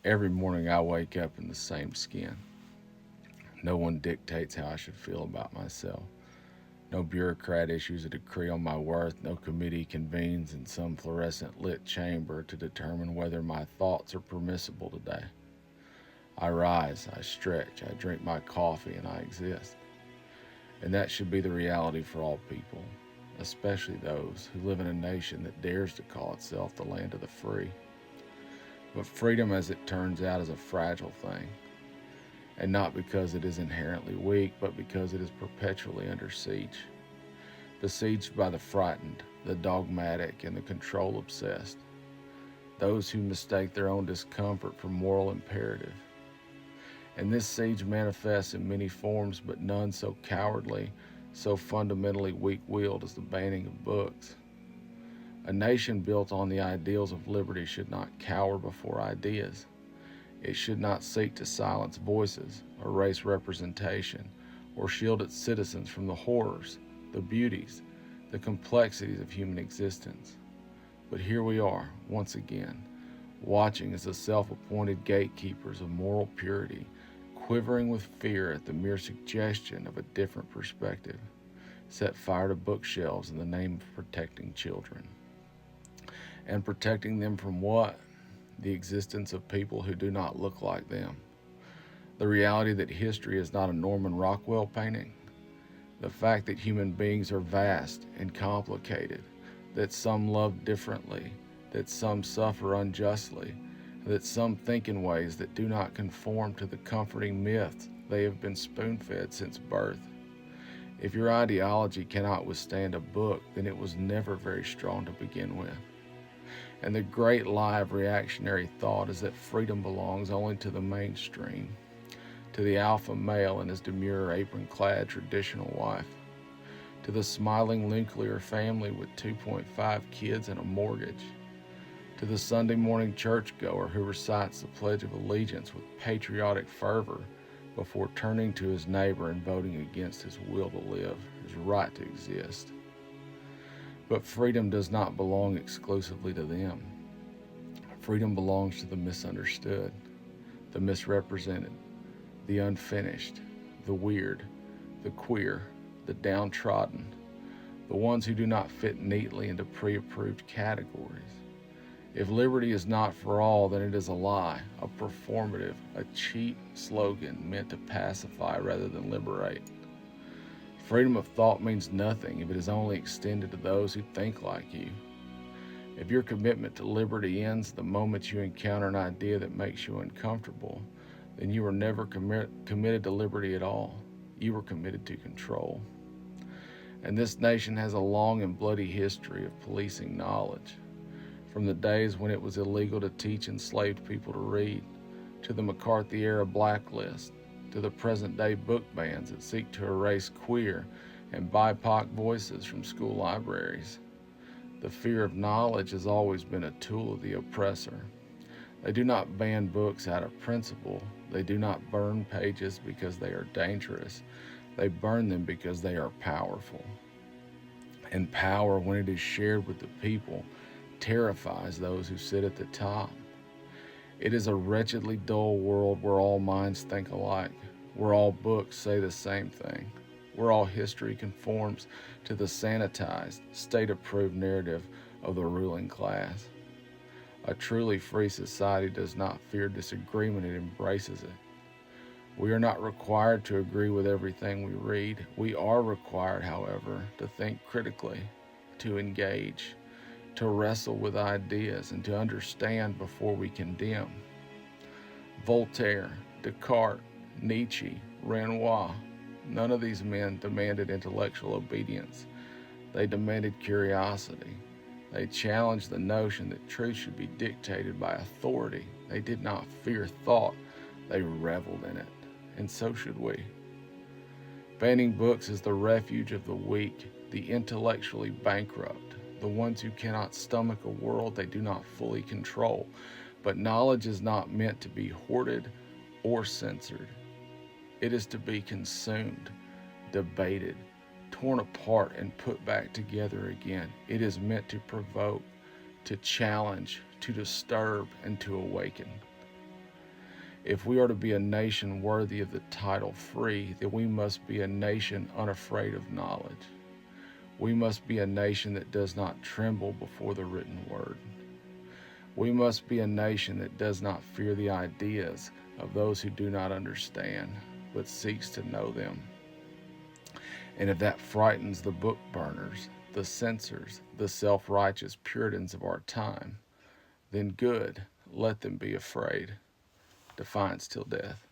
Every morning I wake up in the same skin. No one dictates how I should feel about myself. No bureaucrat issues a decree on my worth. No committee convenes in some fluorescent lit chamber to determine whether my thoughts are permissible today. I rise, I stretch, I drink my coffee, and I exist. And that should be the reality for all people, especially those who live in a nation that dares to call itself the land of the free. But freedom, as it turns out, is a fragile thing, and not because it is inherently weak, but because it is perpetually under siege. Besieged by the frightened, the dogmatic, and the control obsessed, those who mistake their own discomfort for moral imperative. And this siege manifests in many forms, but none so cowardly, so fundamentally weak willed as the banning of books. A nation built on the ideals of liberty should not cower before ideas. It should not seek to silence voices, erase representation, or shield its citizens from the horrors, the beauties, the complexities of human existence. But here we are, once again, watching as the self appointed gatekeepers of moral purity, quivering with fear at the mere suggestion of a different perspective, set fire to bookshelves in the name of protecting children. And protecting them from what? The existence of people who do not look like them. The reality that history is not a Norman Rockwell painting. The fact that human beings are vast and complicated, that some love differently, that some suffer unjustly, that some think in ways that do not conform to the comforting myths they have been spoon fed since birth. If your ideology cannot withstand a book, then it was never very strong to begin with. And the great lie of reactionary thought is that freedom belongs only to the mainstream, to the alpha male and his demure apron clad traditional wife, to the smiling nuclear family with 2.5 kids and a mortgage, to the Sunday morning churchgoer who recites the Pledge of Allegiance with patriotic fervor before turning to his neighbor and voting against his will to live, his right to exist. But freedom does not belong exclusively to them. Freedom belongs to the misunderstood, the misrepresented, the unfinished, the weird, the queer, the downtrodden, the ones who do not fit neatly into pre approved categories. If liberty is not for all, then it is a lie, a performative, a cheap slogan meant to pacify rather than liberate. Freedom of thought means nothing if it is only extended to those who think like you. If your commitment to liberty ends the moment you encounter an idea that makes you uncomfortable, then you were never committed to liberty at all. You were committed to control. And this nation has a long and bloody history of policing knowledge. From the days when it was illegal to teach enslaved people to read, to the McCarthy era blacklist, to the present day book bans that seek to erase queer and BIPOC voices from school libraries. The fear of knowledge has always been a tool of the oppressor. They do not ban books out of principle. They do not burn pages because they are dangerous. They burn them because they are powerful. And power, when it is shared with the people, terrifies those who sit at the top. It is a wretchedly dull world where all minds think alike, where all books say the same thing, where all history conforms to the sanitized, state approved narrative of the ruling class. A truly free society does not fear disagreement, it embraces it. We are not required to agree with everything we read. We are required, however, to think critically, to engage, to wrestle with ideas, and to understand before we condemn. Voltaire, Descartes, Nietzsche, Renoir, none of these men demanded intellectual obedience. They demanded curiosity. They challenged the notion that truth should be dictated by authority. They did not fear thought, they reveled in it. And so should we. Banning books is the refuge of the weak, the intellectually bankrupt, the ones who cannot stomach a world they do not fully control. But knowledge is not meant to be hoarded or censored. It is to be consumed, debated, torn apart, and put back together again. It is meant to provoke, to challenge, to disturb, and to awaken. If we are to be a nation worthy of the title free, then we must be a nation unafraid of knowledge. We must be a nation that does not tremble before the written word. We must be a nation that does not fear the ideas of those who do not understand, but seeks to know them. And if that frightens the book burners, the censors, the self-righteous Puritans of our time, then good, let them be afraid. Defiance till death.